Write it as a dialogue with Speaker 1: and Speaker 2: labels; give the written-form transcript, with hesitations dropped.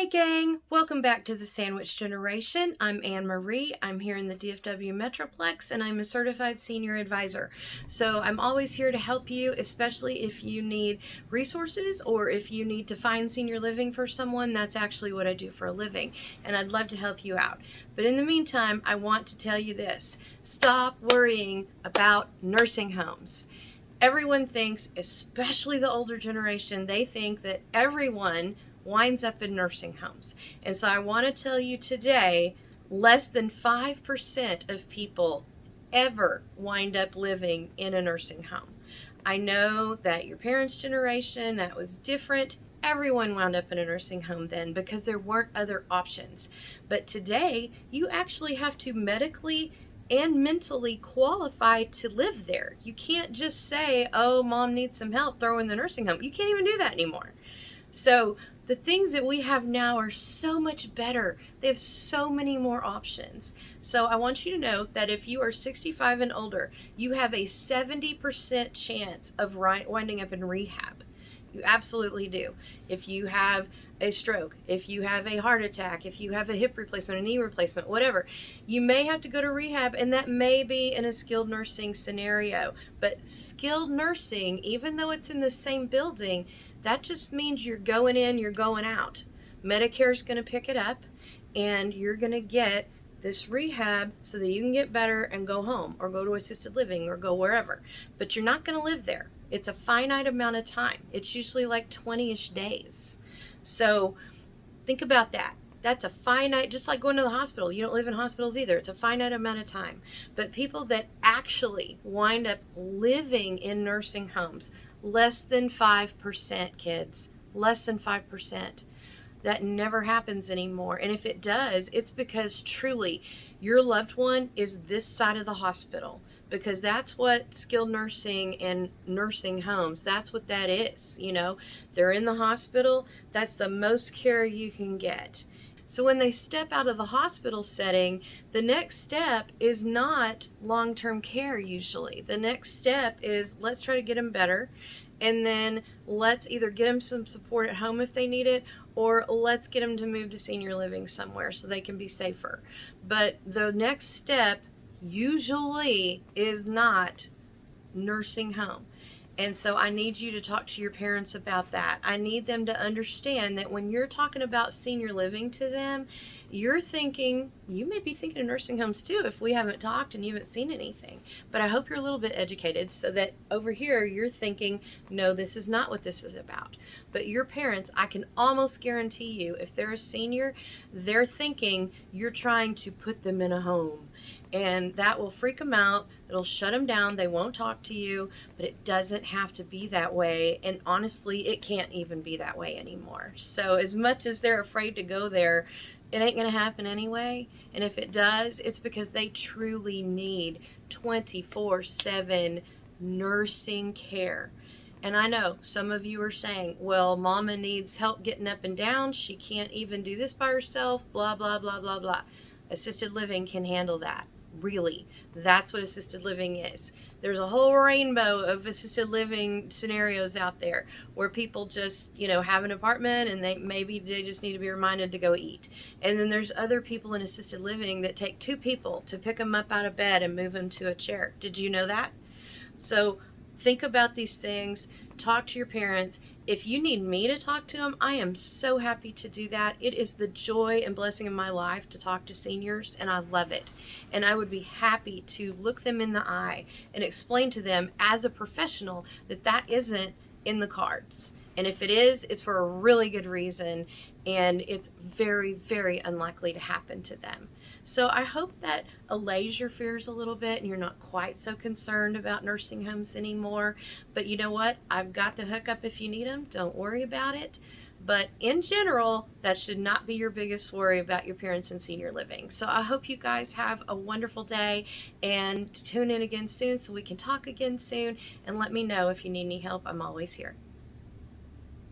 Speaker 1: Hey gang, welcome back to the Sandwich Generation. I'm Anne Marie. I'm here in the DFW Metroplex and I'm a certified senior advisor. So I'm always here to help you, especially if you need resources or if you need to find senior living for someone. That's actually what I do for a living and I'd love to help you out. But in the meantime, I want to tell you this. Stop worrying about nursing homes. Everyone thinks, especially the older generation, they think that everyone winds up in nursing homes. And so I want to tell you today, less than 5% of people ever wind up living in a nursing home. I know that your parents' generation, that was different. Everyone wound up in a nursing home then because there weren't other options. But today, you actually have to medically and mentally qualified to live there. You can't just say, oh, mom needs some help, throw in the nursing home. You can't even do that anymore. So the things that we have now are so much better. They have so many more options. So I want you to know that if you are 65 and older, you have a 70% chance of winding up in rehab. You absolutely do. If you have a stroke, if you have a heart attack, if you have a hip replacement, a knee replacement, whatever, you may have to go to rehab, and that may be in a skilled nursing scenario. But skilled nursing, even though it's in the same building, that just means you're going in, you're going out. Medicare's going to pick it up, and you're going to get this rehab so that you can get better and go home or go to assisted living or go wherever. But you're not going to live there. It's a finite amount of time. It's usually like 20-ish days. So think about that. That's a finite, just like going to the hospital. You don't live in hospitals either. It's a finite amount of time. But people that actually wind up living in nursing homes, less than 5%, kids, less than 5%. That never happens anymore. And if it does, it's because truly your loved one is this side of the hospital, because that's what skilled nursing and nursing homes, that's what that is. They're in the hospital. That's the most care you can get. So when they step out of the hospital setting, the next step is not long-term care usually. The next step is, let's try to get them better, and then let's either get them some support at home if they need it, or let's get them to move to senior living somewhere so they can be safer. But the next step usually is not nursing home. And so I need you to talk to your parents about that. I need them to understand that when you're talking about senior living to them, you may be thinking of nursing homes too if we haven't talked and you haven't seen anything. But I hope you're a little bit educated so that over here you're thinking, no, this is not what this is about. But your parents, I can almost guarantee you, if they're a senior, they're thinking you're trying to put them in a home. And that will freak them out. It'll shut them down. They won't talk to you, but it doesn't have to be that way. And honestly, it can't even be that way anymore. So as much as they're afraid to go there, it ain't going to happen anyway. And if it does, it's because they truly need 24/7 nursing care. And I know some of you are saying, well, mama needs help getting up and down. She can't even do this by herself, blah, blah, blah, blah, blah. Assisted living can handle that. Really, that's what assisted living is. There's a whole rainbow of assisted living scenarios out there where people just, have an apartment and they just need to be reminded to go eat. And then there's other people in assisted living that take two people to pick them up out of bed and move them to a chair. Did you know that? So think about these things. Talk to your parents. If you need me to talk to them, I am so happy to do that. It is the joy and blessing of my life to talk to seniors, and I love it. And I would be happy to look them in the eye and explain to them as a professional that that isn't in the cards. And if it is, it's for a really good reason, and it's very, very unlikely to happen to them. So I hope that allays your fears a little bit and you're not quite so concerned about nursing homes anymore. But you know what? I've got the hookup if you need them. Don't worry about it. But in general, that should not be your biggest worry about your parents in senior living. So I hope you guys have a wonderful day and tune in again soon so we can talk again soon, and let me know if you need any help. I'm always here.